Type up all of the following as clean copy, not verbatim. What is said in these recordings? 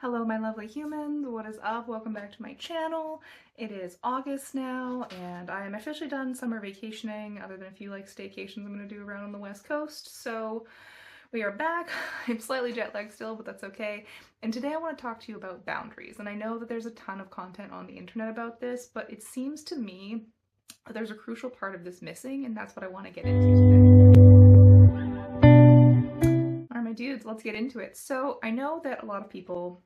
Hello my lovely humans, what is up? Welcome back to my channel. It is August now and I am officially done summer vacationing other than a few staycations I'm going to do around on the west coast. So we are back. I'm slightly jet lagged still, but that's okay. And today I want to talk to you about boundaries. And I know that there's a ton of content on the internet about this, but it seems to me that there's a crucial part of this missing, and that's what I want to get into today. Alright my dudes, let's get into it. So I know that a lot of people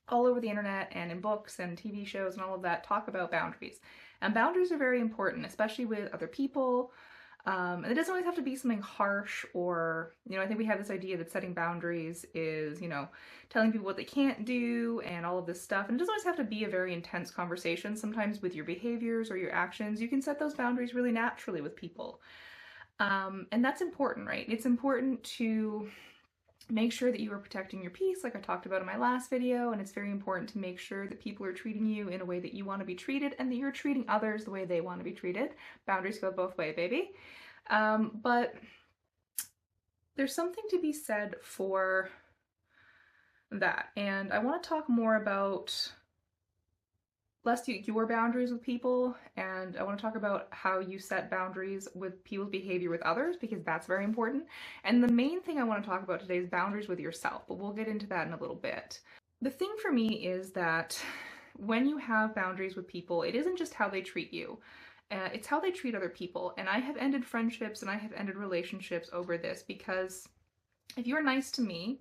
all over the internet and in books and TV shows and all of that talk about boundaries. And boundaries are very important, especially with other people. And it doesn't always have to be something harsh or, I think we have this idea that setting boundaries is, telling people what they can't do and all of this stuff. And it doesn't always have to be a very intense conversation. Sometimes with your behaviors or your actions, you can set those boundaries really naturally with people. And that's important, right? It's important to make sure that you are protecting your peace, like I talked about in my last video, and it's very important to make sure that people are treating you in a way that you want to be treated and that you're treating others the way they want to be treated. Boundaries go both ways, baby. But there's something to be said for that, and I want to talk more about your boundaries with people, and I want to talk about how you set boundaries with people's behavior with others, because that's very important. And the main thing I want to talk about today is boundaries with yourself, but we'll get into that in a little bit. The thing for me is that when you have boundaries with people, it isn't just how they treat you, it's how they treat other people. And I have ended friendships and I have ended relationships over this, because if you're nice to me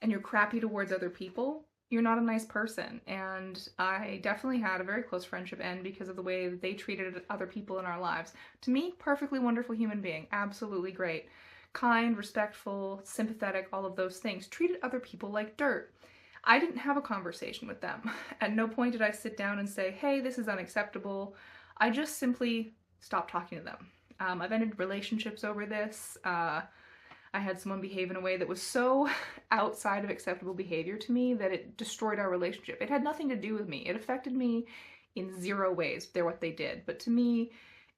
and you're crappy towards other people, you're not a nice person. And I definitely had a very close friendship end because of the way that they treated other people in our lives. To me, perfectly wonderful human being, absolutely great. Kind, respectful, sympathetic, all of those things. Treated other people like dirt. I didn't have a conversation with them. At no point did I sit down and say, hey, this is unacceptable. I just simply stopped talking to them. I've ended relationships over this. I had someone behave in a way that was so outside of acceptable behavior to me that it destroyed our relationship. It had nothing to do with me. It affected me in zero ways. They're what they did. But to me,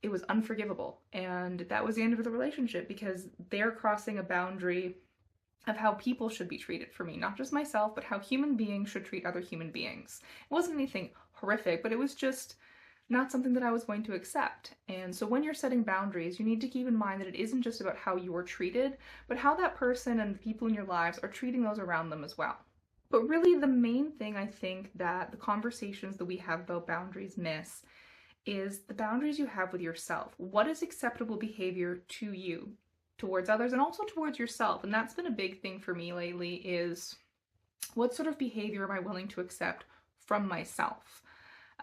it was unforgivable. And that was the end of the relationship, because they're crossing a boundary of how people should be treated for me. Not just myself, but how human beings should treat other human beings. It wasn't anything horrific, but it was just not something that I was going to accept. And so when you're setting boundaries, you need to keep in mind that it isn't just about how you're treated, but how that person and the people in your lives are treating those around them as well. But really the main thing I think that the conversations that we have about boundaries miss is the boundaries you have with yourself. What is acceptable behavior to you, towards others, and also towards yourself? And that's been a big thing for me lately, is what sort of behavior am I willing to accept from myself?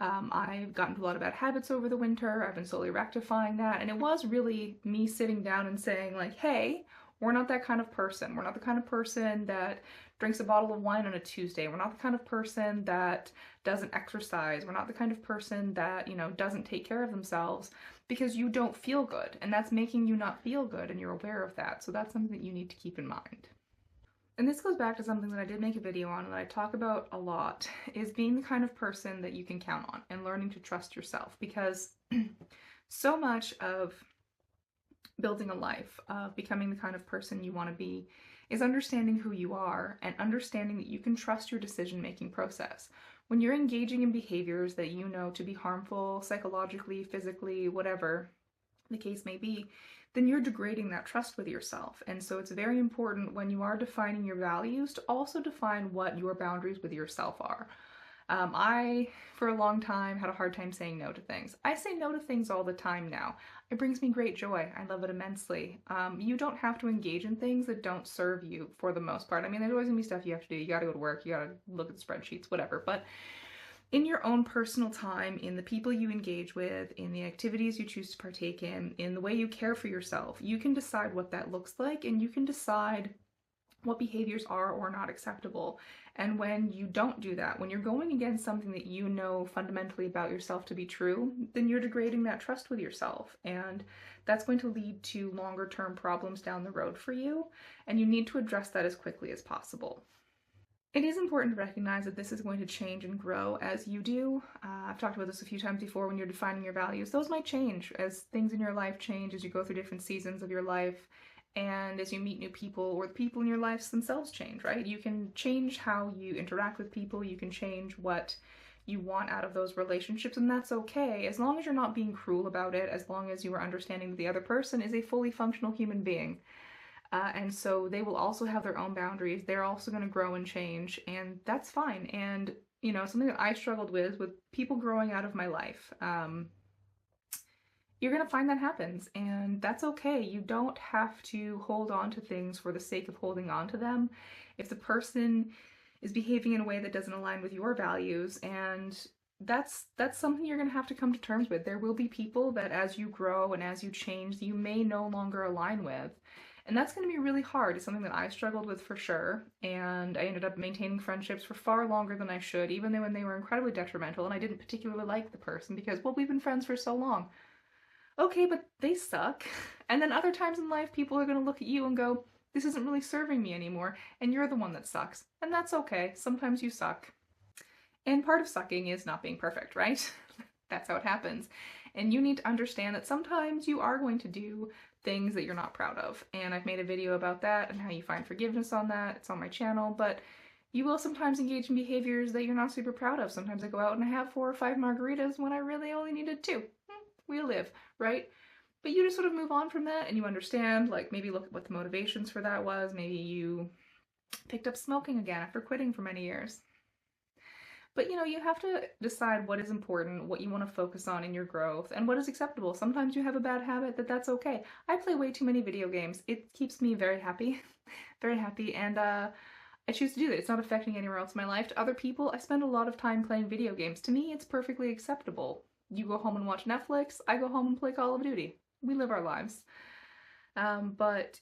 I've gotten into a lot of bad habits over the winter. I've been slowly rectifying that. And it was really me sitting down and saying hey, we're not that kind of person. We're not the kind of person that drinks a bottle of wine on a Tuesday. We're not the kind of person that doesn't exercise. We're not the kind of person that, doesn't take care of themselves because you don't feel good. And that's making you not feel good, and you're aware of that. So that's something that you need to keep in mind. And this goes back to something that I did make a video on and that I talk about a lot, is being the kind of person that you can count on and learning to trust yourself. Because so much of building a life, of becoming the kind of person you want to be, is understanding who you are and understanding that you can trust your decision-making process. When you're engaging in behaviors that you know to be harmful psychologically, physically, whatever the case may be, then you're degrading that trust with yourself. And so it's very important when you are defining your values to also define what your boundaries with yourself are. I, for a long time, had a hard time saying no to things. I say no to things all the time now. It brings me great joy. I love it immensely. You don't have to engage in things that don't serve you for the most part. I mean, there's always gonna be stuff you have to do. You gotta go to work, you gotta look at the spreadsheets, whatever. But in your own personal time, in the people you engage with, in the activities you choose to partake in the way you care for yourself, you can decide what that looks like, and you can decide what behaviors are or not acceptable. And when you don't do that, when you're going against something that you know fundamentally about yourself to be true, then you're degrading that trust with yourself. And that's going to lead to longer term problems down the road for you. And you need to address that as quickly as possible. It is important to recognize that this is going to change and grow as you do. I've talked about this a few times before. When you're defining your values, those might change as things in your life change, as you go through different seasons of your life. And as you meet new people, or the people in your lives themselves change, right? You can change how you interact with people, you can change what you want out of those relationships, and that's okay, as long as you're not being cruel about it, as long as you are understanding that the other person is a fully functional human being. And so they will also have their own boundaries. They're also going to grow and change, and that's fine. And, you know, something that I struggled with people growing out of my life. You're going to find that happens, and that's okay. You don't have to hold on to things for the sake of holding on to them. If the person is behaving in a way that doesn't align with your values, and that's something you're going to have to come to terms with. There will be people that as you grow and as you change, you may no longer align with. And that's going to be really hard. It's something that I struggled with for sure. And I ended up maintaining friendships for far longer than I should, even though when they were incredibly detrimental and I didn't particularly like the person because, well, we've been friends for so long. Okay, but they suck. And then other times in life, people are going to look at you and go, this isn't really serving me anymore, and you're the one that sucks. And that's okay. Sometimes you suck. And part of sucking is not being perfect, right? That's how it happens. And you need to understand that sometimes you are going to do things that you're not proud of. And I've made a video about that and how you find forgiveness on that. It's on my channel, but you will sometimes engage in behaviors that you're not super proud of. Sometimes I go out and I have 4 or 5 margaritas when I really only needed 2. We live, right? But you just sort of move on from that and you understand, like maybe look at what the motivations for that was. Maybe you picked up smoking again after quitting for many years. But you know, you have to decide what is important, what you want to focus on in your growth, and what is acceptable. Sometimes you have a bad habit, that's okay. I play way too many video games. It keeps me very happy, very happy, and I choose to do that. It's not affecting anywhere else in my life. To other people, I spend a lot of time playing video games. To me, it's perfectly acceptable. You go home and watch Netflix, I go home and play Call of Duty. We live our lives. But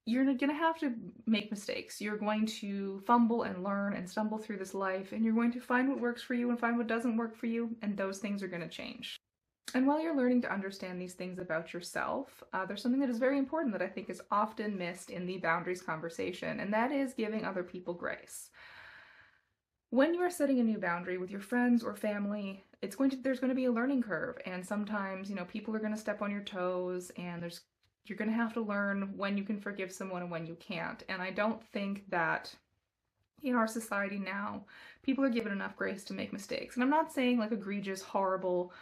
you're gonna have to make mistakes. You're going to fumble and learn and stumble through this life, and you're going to find what works for you and find what doesn't work for you, and those things are gonna change. And while you're learning to understand these things about yourself, there's something that is very important that I think is often missed in the boundaries conversation, and that is giving other people grace. When you are setting a new boundary with your friends or family, there's going to be a learning curve, and sometimes, you know, people are going to step on your toes, and you're going to have to learn when you can forgive someone and when you can't. And I don't think that in our society now, people are given enough grace to make mistakes. And I'm not saying like egregious, horrible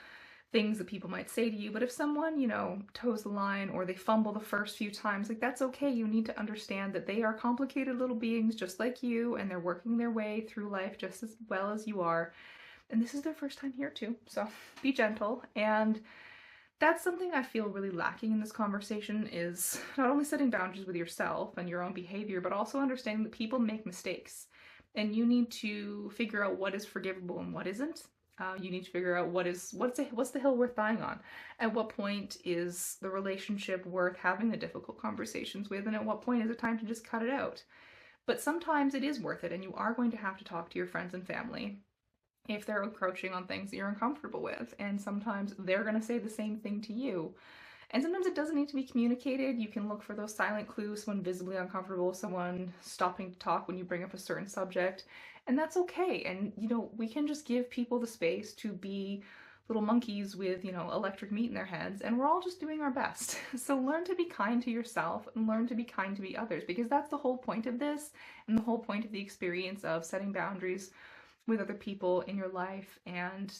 things that people might say to you, but if someone, you know, toes the line or they fumble the first few times, like that's okay. You need to understand that they are complicated little beings just like you, and they're working their way through life just as well as you are. And this is their first time here too, so be gentle. And that's something I feel really lacking in this conversation, is not only setting boundaries with yourself and your own behavior, but also understanding that people make mistakes. And you need to figure out what is forgivable and what isn't. You need to figure out what's the hill worth dying on. At what point is the relationship worth having the difficult conversations with, and at what point is it time to just cut it out? But sometimes it is worth it, and you are going to have to talk to your friends and family if they're encroaching on things that you're uncomfortable with, and sometimes they're going to say the same thing to you. And sometimes it doesn't need to be communicated. You can look for those silent clues, someone visibly uncomfortable, someone stopping to talk when you bring up a certain subject, and that's okay. And, you know, we can just give people the space to be little monkeys with, you know, electric meat in their heads, and we're all just doing our best. So learn to be kind to yourself and learn to be kind to the others, because that's the whole point of this, and the whole point of the experience of setting boundaries with other people in your life. And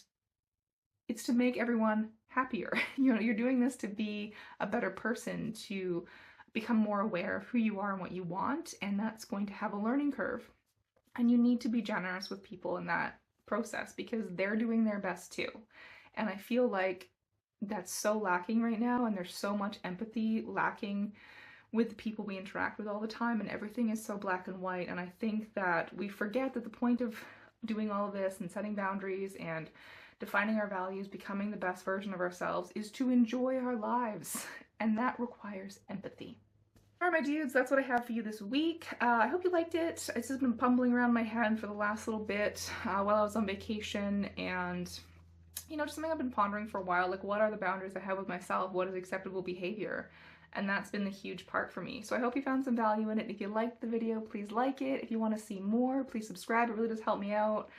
it's to make everyone happier. You know, you're doing this to be a better person, to become more aware of who you are and what you want, and that's going to have a learning curve. And you need to be generous with people in that process, because they're doing their best too. And I feel like that's so lacking right now, and there's so much empathy lacking with the people we interact with all the time, and everything is so black and white. And I think that we forget that the point of doing all of this and setting boundaries and defining our values, becoming the best version of ourselves, is to enjoy our lives, and that requires empathy. All right, my dudes, that's what I have for you this week. I hope you liked it. It's just been pumbling around my head for the last little bit while I was on vacation, and you know, just something I've been pondering for a while, like what are the boundaries I have with myself? What is acceptable behavior? And that's been the huge part for me. So I hope you found some value in it. If you liked the video, please like it. If you want to see more, please subscribe. It really does help me out.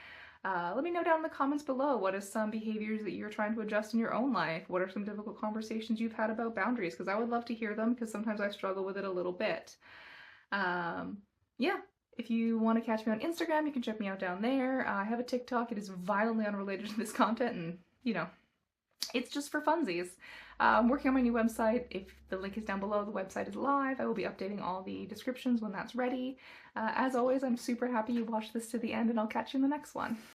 Let me know down in the comments below, what are some behaviors that you're trying to adjust in your own life? What are some difficult conversations you've had about boundaries? Because I would love to hear them, because sometimes I struggle with it a little bit. Yeah, if you want to catch me on Instagram, you can check me out down there. I have a TikTok. It is violently unrelated to this content, and it's just for funsies. I'm working on my new website. If the link is down below, the website is live. I will be updating all the descriptions when that's ready. As always, I'm super happy you watched this to the end, and I'll catch you in the next one.